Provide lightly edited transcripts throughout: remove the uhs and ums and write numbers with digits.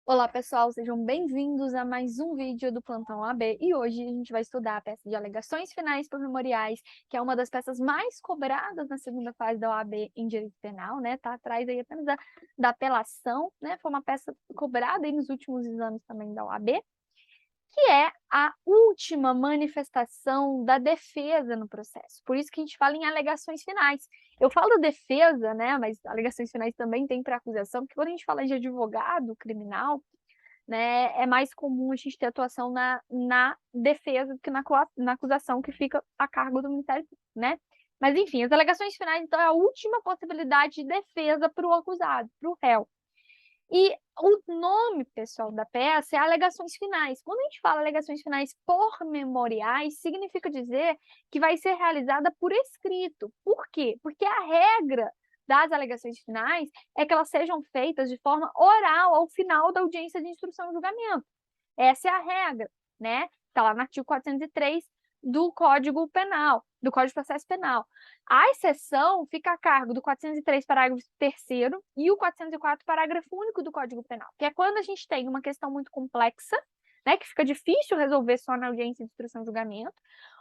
Olá, pessoal, sejam bem-vindos a mais um vídeo do Plantão AB e hoje a gente vai estudar a peça de alegações finais por memoriais, que é uma das peças mais cobradas na segunda fase da OAB em direito penal, né? Tá atrás aí apenas da apelação, né? Foi uma peça cobrada aí nos últimos exames também da OAB, que é a última manifestação da defesa no processo. Por isso que a gente fala em alegações finais. Eu falo defesa, né? Mas alegações finais também tem para acusação, porque quando a gente fala de advogado criminal, né, é mais comum a gente ter atuação na defesa do que na acusação que fica a cargo do Ministério Público, né? Mas, enfim, as alegações finais, então, é a última possibilidade de defesa para o acusado, para o réu. E o nome, pessoal, da peça é alegações finais. Quando a gente fala alegações finais por memoriais, significa dizer que vai ser realizada por escrito. Por quê? Porque a regra das alegações finais é que elas sejam feitas de forma oral ao final da audiência de instrução e julgamento. Essa é a regra, né? Está lá no artigo 403 do Código Penal, do Código de Processo Penal. A exceção fica a cargo do 403, parágrafo 3º, e o 404, parágrafo único do Código Penal, que é quando a gente tem uma questão muito complexa, né, que fica difícil resolver só na audiência de instrução e julgamento,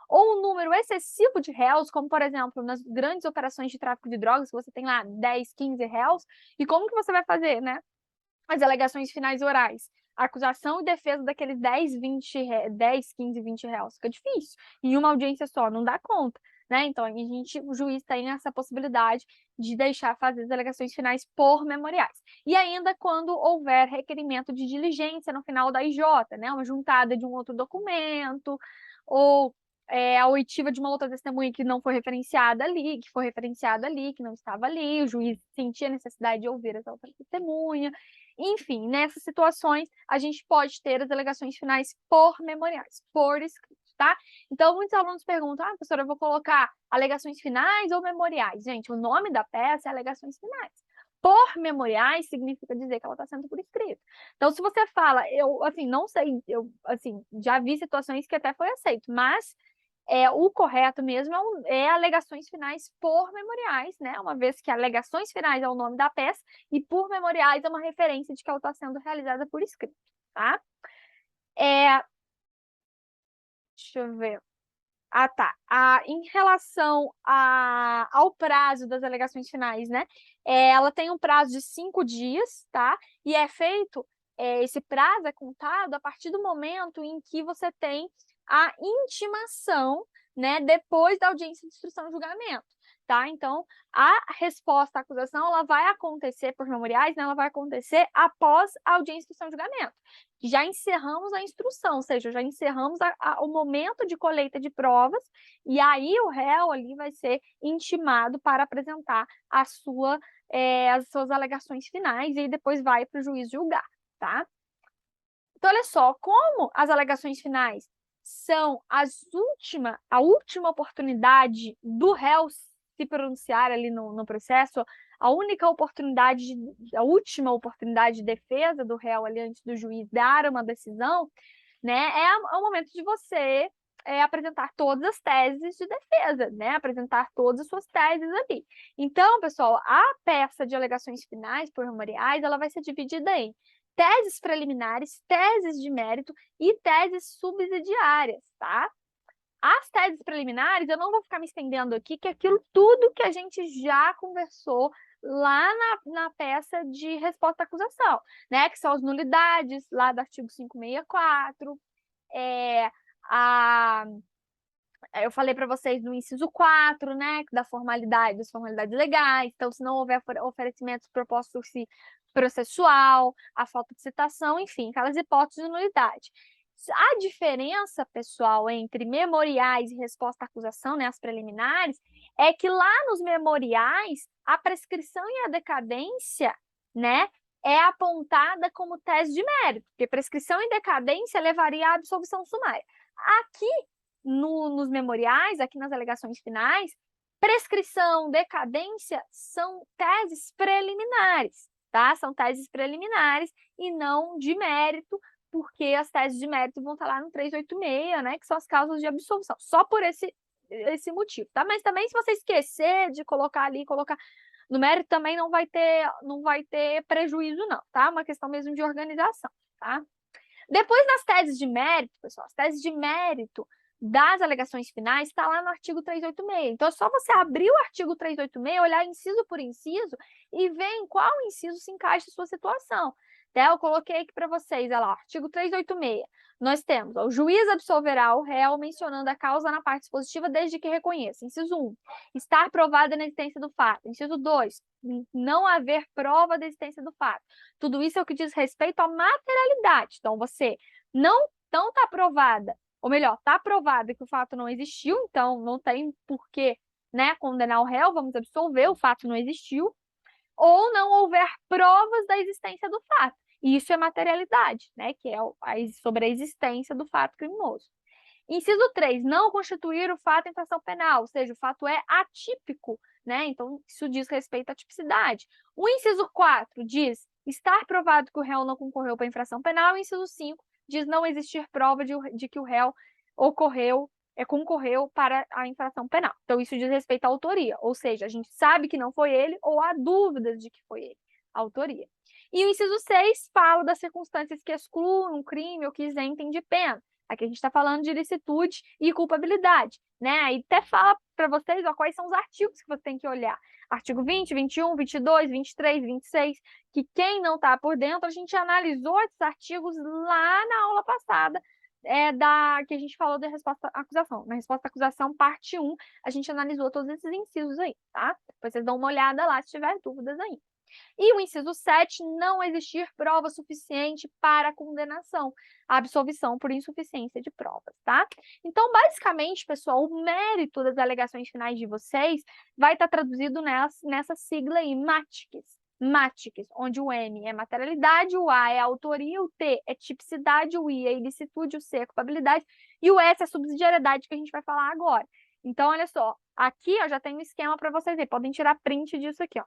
ou um número excessivo de réus, como, por exemplo, nas grandes operações de tráfico de drogas, que você tem lá 10, 15 réus, e como que você vai fazer, né? As alegações finais orais, a acusação e defesa daqueles 10, 20, 10, 15, 20 réus. Fica difícil. Em uma audiência só, não dá conta. Né? Então, o juiz tem essa possibilidade de deixar fazer as alegações finais por memoriais. E ainda quando houver requerimento de diligência no final da IJ, né? Uma juntada de um outro documento, ou a oitiva de uma outra testemunha que não foi referenciada ali, que foi referenciada ali, que não estava ali, o juiz sentia a necessidade de ouvir essa outra testemunha. Enfim, nessas situações, a gente pode ter as alegações finais por memoriais, por escrito, tá? Então, muitos alunos perguntam, professora, eu vou colocar alegações finais ou memoriais? Gente, o nome da peça é alegações finais. Por memoriais significa dizer que ela está sendo por escrito. Então, se você fala, eu, assim, não sei, eu, assim, já vi situações que até foi aceito, mas o correto mesmo é alegações finais por memoriais, né? Uma vez que alegações finais é o nome da peça e por memoriais é uma referência de que ela está sendo realizada por escrito, tá? Deixa eu ver. Ah, tá. Em relação ao prazo das alegações finais, né? Ela tem um prazo de 5 dias, tá? E é feito, esse prazo é contado a partir do momento em que você tem a intimação, né? Depois da audiência de instrução e julgamento, tá? Então, a resposta à acusação, ela vai acontecer por memoriais, né? Ela vai acontecer após a audiência de instrução e julgamento. Já encerramos a instrução, ou seja, já encerramos o momento de colheita de provas, e aí o réu ali vai ser intimado para apresentar as suas alegações finais, e aí depois vai para o juiz julgar, tá? Então, olha só, como as alegações finais são a última oportunidade do réu se pronunciar ali no processo, a última oportunidade de defesa do réu ali antes do juiz dar uma decisão, né, é o momento de você apresentar todas as teses de defesa, né, apresentar todas as suas teses ali. Então, pessoal, a peça de alegações finais por memoriais, ela vai ser dividida em teses preliminares, teses de mérito e teses subsidiárias, tá? As teses preliminares, eu não vou ficar me estendendo aqui, que é aquilo tudo que a gente já conversou lá na peça de resposta à acusação, né? Que são as nulidades, lá do artigo 564, é, a, eu falei para vocês do inciso 4, né? Das formalidades legais, então, se não houver oferecimentos propostos processual, a falta de citação, enfim, aquelas hipóteses de nulidade. A diferença, pessoal, entre memoriais e resposta à acusação, né, as preliminares, é que lá nos memoriais, a prescrição e a decadência, né, é apontada como tese de mérito, porque prescrição e decadência levaria à absolvição sumária. Aqui, nos memoriais, aqui nas alegações finais, prescrição, decadência são teses preliminares, tá? São teses preliminares e não de mérito, porque as teses de mérito vão estar lá no 386, né, que são as causas de absolvição, só por esse motivo, tá? Mas também, se você esquecer de colocar ali, colocar No mérito também não vai ter prejuízo, não, tá? Uma questão mesmo de organização, tá? Depois, nas teses de mérito, pessoal, as teses de mérito das alegações finais está lá no artigo 386. Então, é só você abrir o artigo 386, olhar inciso por inciso e ver em qual inciso se encaixa a sua situação. Até eu coloquei aqui para vocês, olha lá, artigo 386. Nós temos, ó, o juiz absolverá o réu mencionando a causa na parte expositiva desde que reconheça. Inciso 1, estar provada na existência do fato. Inciso 2, não haver prova da existência do fato. Tudo isso é o que diz respeito à materialidade. Então, você não está provada, ou melhor, está provada que o fato não existiu, então não tem por que, né, condenar o réu, vamos absolver, o fato não existiu, ou não houver provas da existência do fato. E isso é materialidade, né, que é sobre a existência do fato criminoso. Inciso 3, não constituir o fato infração penal, ou seja, o fato é atípico, né? Então, isso diz respeito à tipicidade. O inciso 4 diz estar provado que o réu não concorreu para a infração penal. O inciso 5 diz não existir prova de que o réu concorreu para a infração penal. Então, isso diz respeito à autoria, ou seja, a gente sabe que não foi ele ou há dúvidas de que foi ele, a autoria. E o inciso 6 fala das circunstâncias que excluem um crime ou que isentem de pena. Aqui a gente está falando de ilicitude e culpabilidade, né? Aí até fala para vocês, ó, quais são os artigos que você tem que olhar. Artigo 20, 21, 22, 23, 26, que quem não está por dentro, a gente analisou esses artigos lá na aula passada, que a gente falou da resposta à acusação. Na resposta à acusação, parte 1, a gente analisou todos esses incisos aí, tá? Depois vocês dão uma olhada lá se tiver dúvidas aí. E o inciso 7, não existir prova suficiente para a condenação, a absolvição por insuficiência de provas, tá? Então, basicamente, pessoal, o mérito das alegações finais de vocês vai estar traduzido nessa sigla aí, MATICS, onde o M é materialidade, o A é autoria, o T é tipicidade, o I é ilicitude, o C é culpabilidade e o S é subsidiariedade, que a gente vai falar agora. Então, olha só, aqui ó, já tem um esquema para vocês aí, podem tirar print disso aqui, ó.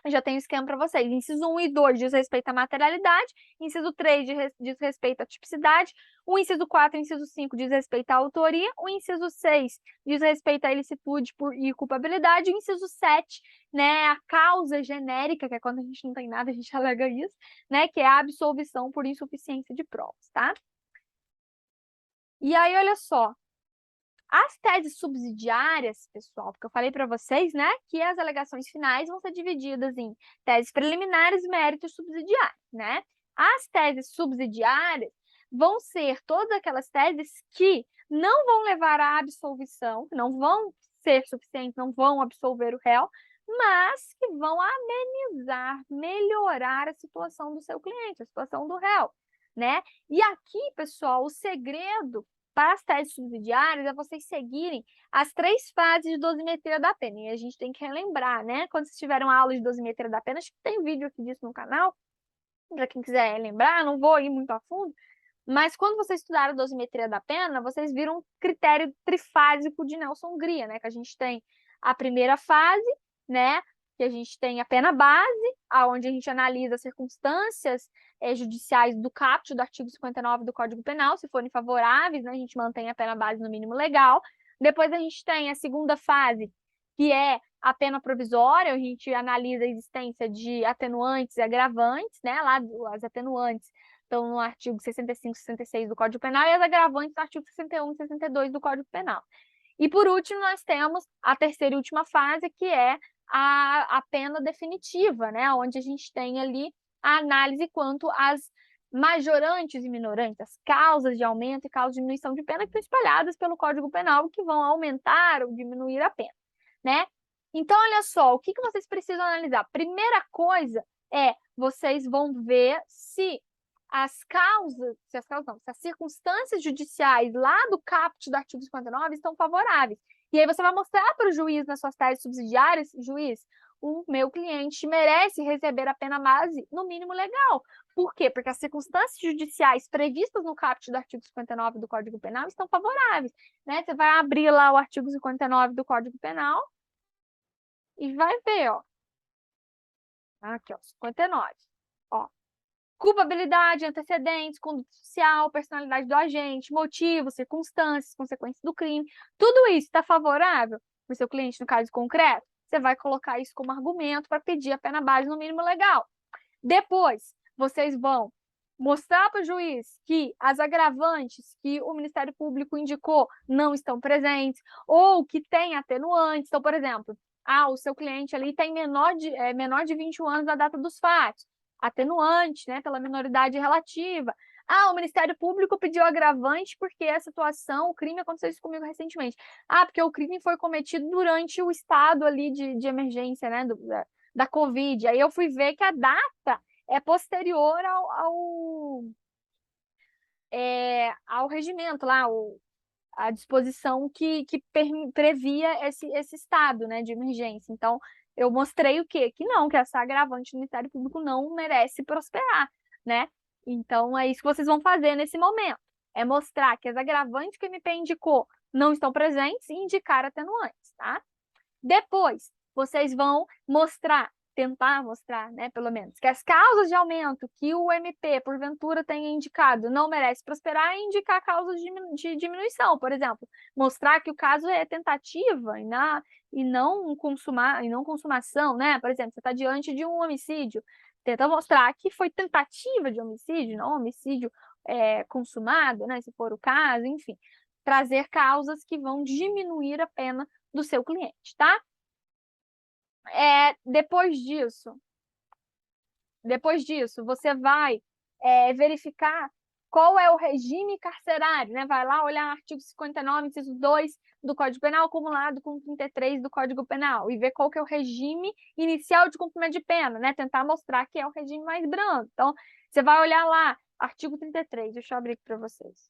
Já tem um esquema para vocês. Inciso 1 e 2 diz respeito à materialidade, inciso 3 diz respeito à tipicidade, o inciso 4 e inciso 5 diz respeito à autoria, o inciso 6 diz respeito à ilicitude e culpabilidade, o inciso 7, né, a causa genérica, que é quando a gente não tem nada, a gente alega isso, né, que é a absolvição por insuficiência de provas, tá? E aí, olha só, as teses subsidiárias, pessoal, porque eu falei para vocês, né, que as alegações finais vão ser divididas em teses preliminares, méritos subsidiários, né? As teses subsidiárias vão ser todas aquelas teses que não vão levar à absolvição, não vão ser suficientes, não vão absolver o réu, mas que vão amenizar, melhorar a situação do seu cliente, a situação do réu, né? E aqui, pessoal, o segredo para as teses subsidiárias é vocês seguirem as 3 fases de dosimetria da pena. E a gente tem que relembrar, né? Quando vocês tiveram aula de dosimetria da pena, acho que tem vídeo aqui disso no canal, para quem quiser lembrar, não vou ir muito a fundo, mas quando vocês estudaram a dosimetria da pena, vocês viram um critério trifásico de Nelson Gria, né? Que a gente tem a primeira fase, né? Que a gente tem a pena base, onde a gente analisa as circunstâncias judiciais do caput do artigo 59 do Código Penal, se forem favoráveis, né, a gente mantém a pena base no mínimo legal. Depois a gente tem a segunda fase, que é a pena provisória, a gente analisa a existência de atenuantes e agravantes, né, lá as atenuantes estão no artigo 65 e 66 do Código Penal e as agravantes no artigo 61 e 62 do Código Penal. E por último, nós temos a terceira e última fase, que é a pena definitiva, né? Onde a gente tem ali a análise quanto às majorantes e minorantes, as causas de aumento e causas de diminuição de pena que estão espalhadas pelo Código Penal, que vão aumentar ou diminuir a pena, né? Então, olha só, o que vocês precisam analisar? Primeira coisa é, vocês vão ver se se as circunstâncias judiciais lá do caput do artigo 59 estão favoráveis. E aí você vai mostrar para o juiz nas suas teses subsidiárias, juiz, o meu cliente merece receber a pena base no mínimo legal. Por quê? Porque as circunstâncias judiciais previstas no caput do artigo 59 do Código Penal estão favoráveis, né? Você vai abrir lá o artigo 59 do Código Penal e vai ver, ó. Aqui, ó, 59. Ó, culpabilidade, antecedentes, conduta social, personalidade do agente, motivos, circunstâncias, consequências do crime. Tudo isso está favorável para o seu cliente no caso concreto? você vai colocar isso como argumento para pedir a pena base no mínimo legal. Depois, vocês vão mostrar para o juiz que as agravantes que o Ministério Público indicou não estão presentes, ou que tem atenuantes. Então, por exemplo, o seu cliente ali tem menor de 21 anos na data dos fatos, atenuante, né, pela minoridade relativa. O Ministério Público pediu agravante porque a situação, o crime aconteceu isso comigo recentemente. Porque o crime foi cometido durante o estado ali de emergência, né, da Covid. Aí eu fui ver que a data é posterior ao regimento lá, a disposição que previa esse estado, né, de emergência. Então, eu mostrei o quê? Que não, que essa agravante do Ministério Público não merece prosperar, né? Então, é isso que vocês vão fazer nesse momento. É mostrar que as agravantes que o MP indicou não estão presentes e indicar atenuantes, tá? Depois, vocês vão tentar mostrar, né, pelo menos, que as causas de aumento que o MP, porventura, tenha indicado não merece prosperar e indicar causas de diminuição. Por exemplo, mostrar que o caso é tentativa e não consumação, né? Por exemplo, você está diante de um homicídio, tenta mostrar que foi tentativa de homicídio, não homicídio consumado, né, se for o caso, enfim. Trazer causas que vão diminuir a pena do seu cliente, tá? Depois disso, você vai verificar qual é o regime carcerário, né? Vai lá olhar o artigo 59, inciso 2 do Código Penal, acumulado com 33 do Código Penal, e ver qual que é o regime inicial de cumprimento de pena, né? Tentar mostrar que é o regime mais brando. Então, você vai olhar lá, artigo 33, deixa eu abrir aqui para vocês.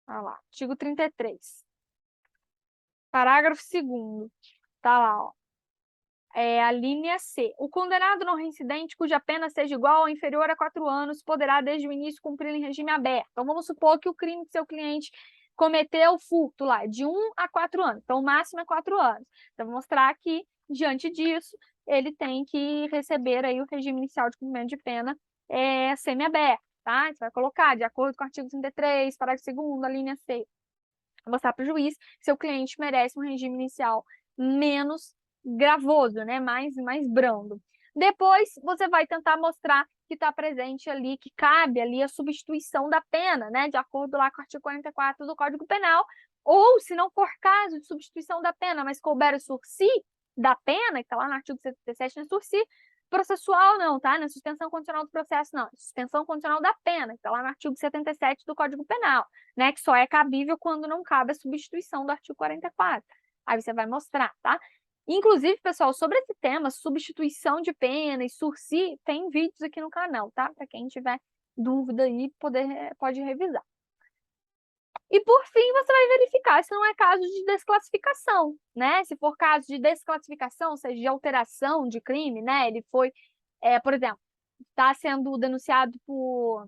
Olha lá, artigo 33. Parágrafo 2º. Tá lá, ó. A linha C. O condenado não reincidente cuja pena seja igual ou inferior a 4 anos poderá, desde o início, cumprir em regime aberto. Então, vamos supor que o crime que seu cliente cometeu, furto lá, de 1 a 4 anos. Então, o máximo é 4 anos. Então, vou mostrar que, diante disso, ele tem que receber aí o regime inicial de cumprimento de pena semiaberto, tá? Você vai colocar, de acordo com o artigo 33, parágrafo 2º, a linha C. Vou mostrar para o juiz que seu cliente merece um regime inicial menos gravoso, né? Mais brando. Depois, você vai tentar mostrar que está presente ali, que cabe ali a substituição da pena, né? De acordo lá com o artigo 44 do Código Penal. Ou, se não for caso de substituição da pena, mas couber o sursi da pena, que está lá no artigo 77, no sursi processual não, tá? Na suspensão condicional do processo, não. Suspensão condicional da pena, que está lá no artigo 77 do Código Penal, né? Que só é cabível quando não cabe a substituição do artigo 44. Aí você vai mostrar, tá? Inclusive, pessoal, sobre esse tema, substituição de pena e sursi, tem vídeos aqui no canal, tá? Para quem tiver dúvida aí, pode revisar. E, por fim, você vai verificar se não é caso de desclassificação, né? Se for caso de desclassificação, ou seja, de alteração de crime, né? Ele foi, por exemplo, está sendo denunciado por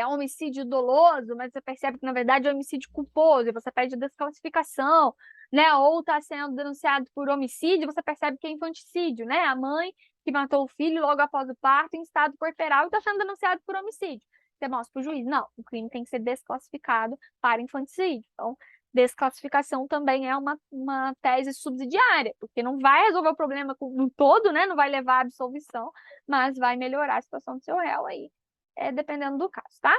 homicídio doloso, mas você percebe que, na verdade, é homicídio culposo, e você pede desclassificação, né? Ou está sendo denunciado por homicídio, você percebe que é infanticídio, né? A mãe que matou o filho logo após o parto em estado puerperal e está sendo denunciado por homicídio. Você mostra para o juiz, não, o crime tem que ser desclassificado para infanticídio. Então, desclassificação também é uma tese subsidiária, porque não vai resolver o problema no todo, né? Não vai levar à absolvição, mas vai melhorar a situação do seu réu aí, dependendo do caso, tá?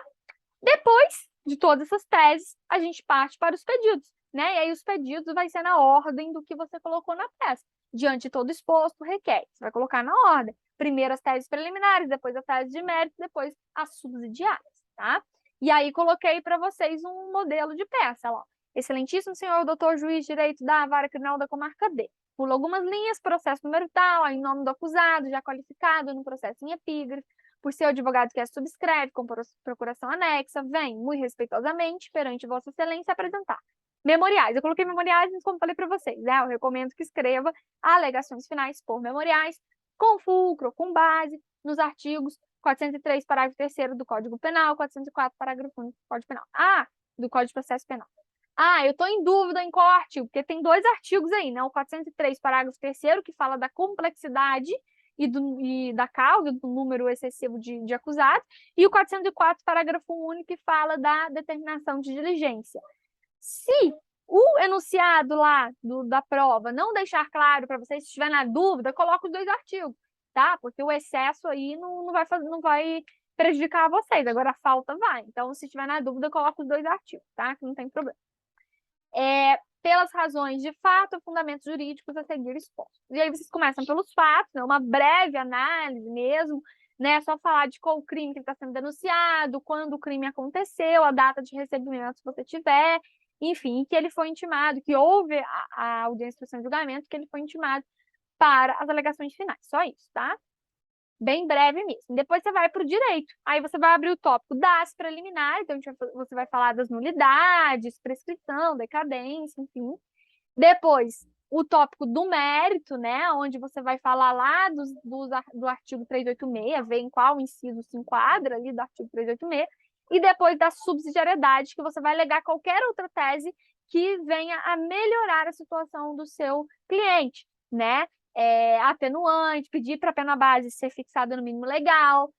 Depois de todas essas teses, a gente parte para os pedidos, né? E aí os pedidos vai ser na ordem do que você colocou na peça. Diante de todo exposto, requer. Você vai colocar na ordem. Primeiro as teses preliminares, depois as teses de mérito, depois as subsidiárias, tá? E aí coloquei para vocês um modelo de peça, ó. Excelentíssimo senhor doutor juiz de direito da Vara Criminal da Comarca D. Pula algumas linhas, processo número tal, ó, em nome do acusado, já qualificado no processo em epígrafe, por seu advogado que subscreve com procuração anexa, vem, muito respeitosamente, perante Vossa Excelência, apresentar. Memoriais. Eu coloquei memoriais, mas como falei para vocês, né? Eu recomendo que escreva alegações finais por memoriais, com fulcro, com base, nos artigos 403, parágrafo 3º do Código Penal, 404, parágrafo 1 do Código Penal. Do Código de Processo Penal. Eu estou em dúvida em qual artigo, porque tem 2 artigos aí, né? O 403, parágrafo 3º, que fala da complexidade e da causa, do número excessivo de acusados, e o 404, parágrafo único, que fala da determinação de diligência. Se o enunciado lá da prova não deixar claro para vocês, se estiver na dúvida, coloca os 2 artigos, tá? Porque o excesso aí não vai prejudicar vocês, agora a falta vai. Então, se estiver na dúvida, coloca os 2 artigos, tá? Que não tem problema. Pelas razões de fato, fundamentos jurídicos a seguir expostos. E aí vocês começam pelos fatos, né? Uma breve análise mesmo, né? Só falar de qual o crime que está sendo denunciado, quando o crime aconteceu, a data de recebimento se você tiver, enfim, que ele foi intimado, que houve a audiência de instrução e julgamento, que ele foi intimado para as alegações finais. Só isso, tá? Bem breve mesmo. Depois você vai para o direito. Aí você vai abrir o tópico das preliminares, então você vai falar das nulidades, prescrição, decadência, enfim. Depois, o tópico do mérito, né, onde você vai falar lá do artigo 386, ver em qual inciso se enquadra ali do artigo 386, e depois da subsidiariedade, que você vai alegar qualquer outra tese que venha a melhorar a situação do seu cliente, né? Atenuante, pedir para a pena base ser fixada no mínimo legal,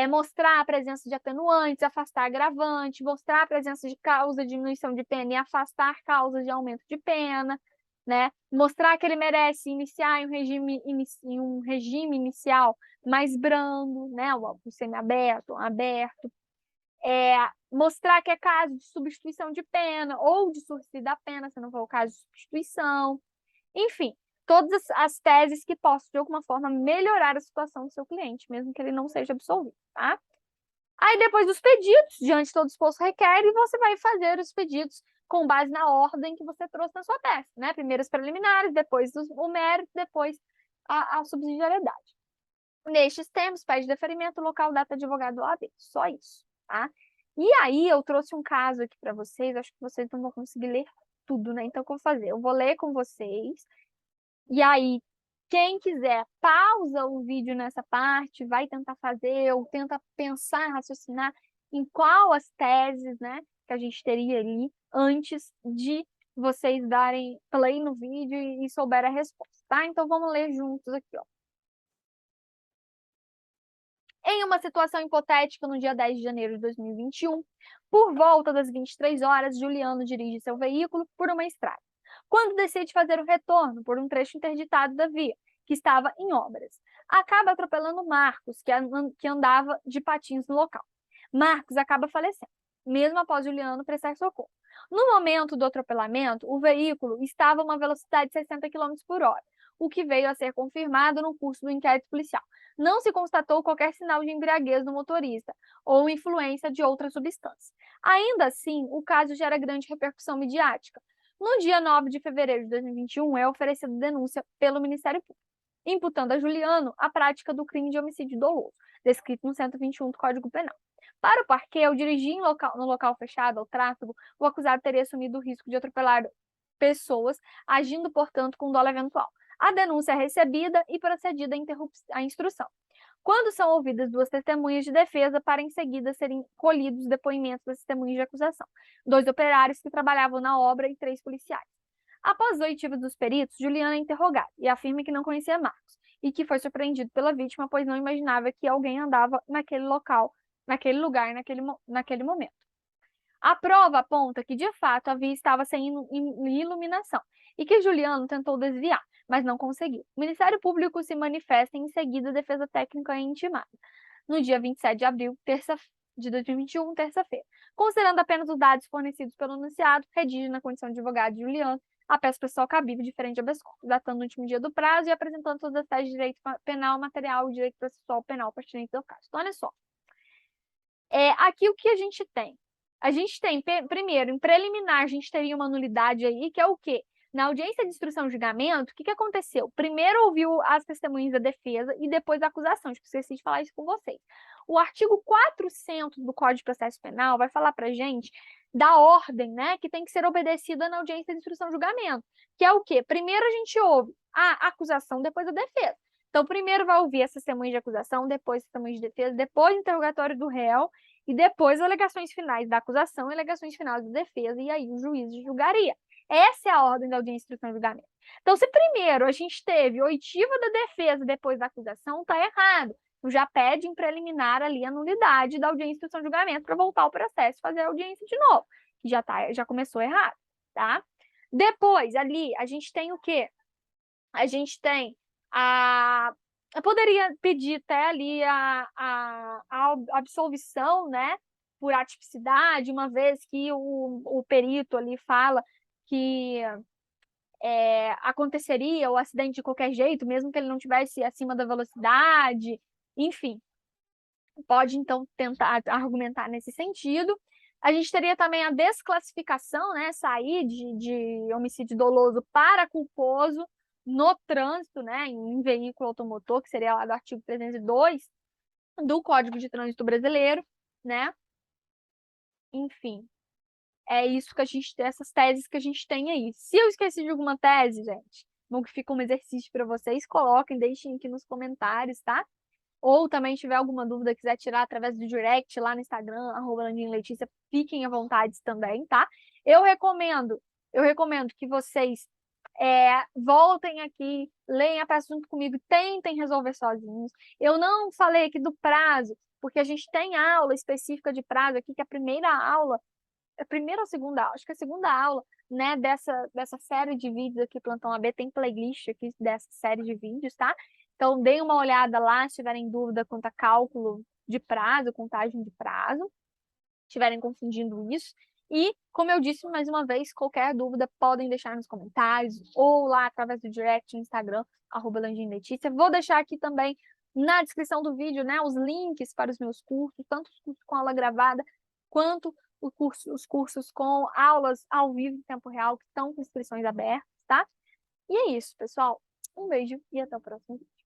mostrar a presença de atenuantes, afastar agravante, mostrar a presença de causa de diminuição de pena e afastar causas de aumento de pena, né? Mostrar que ele merece iniciar em um regime inicial mais brando, né? O semiaberto, aberto. Mostrar que é caso de substituição de pena ou de sursi da pena, se não for o caso de substituição. Enfim, todas as teses que possam, de alguma forma, melhorar a situação do seu cliente, mesmo que ele não seja absolvido, tá? Aí, depois dos pedidos, diante de todo exposto requer, e você vai fazer os pedidos com base na ordem que você trouxe na sua tese, né? Primeiro os preliminares, depois o mérito, depois a subsidiariedade. Nestes termos, pede deferimento, local, data, advogado do OAB. Só isso, tá? E aí, eu trouxe um caso aqui para vocês, acho que vocês não vão conseguir ler tudo, né? Então, o que eu vou fazer? Eu vou ler com vocês, e aí, quem quiser, pausa o vídeo nessa parte, vai tentar fazer, ou tenta pensar, raciocinar em qual as teses, né, que a gente teria ali antes de vocês darem play no vídeo e souber a resposta, tá? Então, vamos ler juntos aqui, ó. Em uma situação hipotética, no dia 10 de janeiro de 2021, por volta das 23 horas, Juliano dirige seu veículo por uma estrada. Quando decide fazer o retorno por um trecho interditado da via, que estava em obras, acaba atropelando Marcos, que andava de patins no local. Marcos acaba falecendo, mesmo após Juliano prestar socorro. No momento do atropelamento, o veículo estava a uma velocidade de 60 km por hora, o que veio a ser confirmado no curso do inquérito policial. Não se constatou qualquer sinal de embriaguez no motorista ou influência de outra substância. Ainda assim, o caso gera grande repercussão midiática. No dia 9 de fevereiro de 2021, é oferecida denúncia pelo Ministério Público, imputando a Juliano a prática do crime de homicídio doloso, descrito no 121 do Código Penal. Para o parquê, ao dirigir no local fechado ao tráfego, o acusado teria assumido o risco de atropelar pessoas, agindo, portanto, com dolo eventual. A denúncia é recebida e procedida à instrução. Quando são ouvidas 2 testemunhas de defesa, para em seguida serem colhidos os depoimentos das testemunhas de acusação, 2 operários que trabalhavam na obra e 3 policiais. Após os oitivos dos peritos, Juliana é interrogada e afirma que não conhecia Marcos e que foi surpreendido pela vítima, pois não imaginava que alguém andava naquele local, naquele lugar, naquele momento. A prova aponta que, de fato, a via estava sem iluminação e que Juliano tentou desviar, mas não conseguiu. O Ministério Público se manifesta e, em seguida, a defesa técnica é intimada. No dia 27 de abril de 2021, terça-feira. Considerando apenas os dados fornecidos pelo enunciado, redige na condição de advogado de Juliano a peça pessoal cabível diferente de habeas corpus, datando o último dia do prazo e apresentando todas as teses de direito penal, material e direito processual penal pertinentes ao caso. Então, olha só. Aqui o que a gente tem? A gente tem, primeiro, em preliminar, a gente teria uma nulidade aí, que é o quê? Na audiência de instrução e julgamento, o que aconteceu? Primeiro ouviu as testemunhas da defesa e depois a acusação. Esqueci de falar isso com vocês. O artigo 400 do Código de Processo Penal vai falar pra gente da ordem, né, que tem que ser obedecida na audiência de instrução e julgamento, que é o quê? Primeiro a gente ouve a acusação, depois a defesa. Então, primeiro vai ouvir as testemunhas de acusação, depois testemunhas de defesa, depois o interrogatório do réu, e depois alegações finais da acusação e alegações finais da defesa, e aí o juiz julgaria. Essa é a ordem da audiência de instrução e julgamento. Então, se primeiro a gente teve oitiva da defesa depois da acusação, está errado. Já pede em preliminar ali a nulidade da audiência de instrução e julgamento para voltar ao processo e fazer a audiência de novo, que já começou errado, tá? Depois, ali, a gente tem o quê? A gente tem a... Eu poderia pedir até ali a absolvição, né, por atipicidade, uma vez que o perito ali fala que aconteceria o acidente de qualquer jeito, mesmo que ele não tivesse acima da velocidade, enfim, pode então tentar argumentar nesse sentido. A gente teria também a desclassificação, né, sair de homicídio doloso para culposo no trânsito, né, em veículo automotor, que seria lá do artigo 302 do Código de Trânsito Brasileiro, né? Enfim, é isso que a gente tem, essas teses que a gente tem aí. Se eu esqueci de alguma tese, gente, bom que fica um exercício para vocês, coloquem, deixem aqui nos comentários, tá? Ou também tiver alguma dúvida, quiser tirar através do direct lá no Instagram, @LandinLetícia, fiquem à vontade também, tá? Eu recomendo, eu recomendo que vocês voltem aqui, leiam a peça junto comigo, tentem resolver sozinhos. Eu não falei aqui do prazo, porque a gente tem aula específica de prazo aqui, que é a primeira aula, a primeira ou segunda aula, acho que é a segunda aula, né, dessa série de vídeos aqui, Plantão AB, tem playlist aqui dessa série de vídeos, tá? Então, deem uma olhada lá, se tiverem dúvida quanto a cálculo de prazo, contagem de prazo, estiverem confundindo isso. E, como eu disse mais uma vez, qualquer dúvida podem deixar nos comentários ou lá através do direct no Instagram, @LandinLetícia. Vou deixar aqui também na descrição do vídeo, né, os links para os meus cursos, tanto os cursos com aula gravada, quanto os cursos com aulas ao vivo em tempo real, que estão com inscrições abertas, tá? E é isso, pessoal. Um beijo e até o próximo vídeo.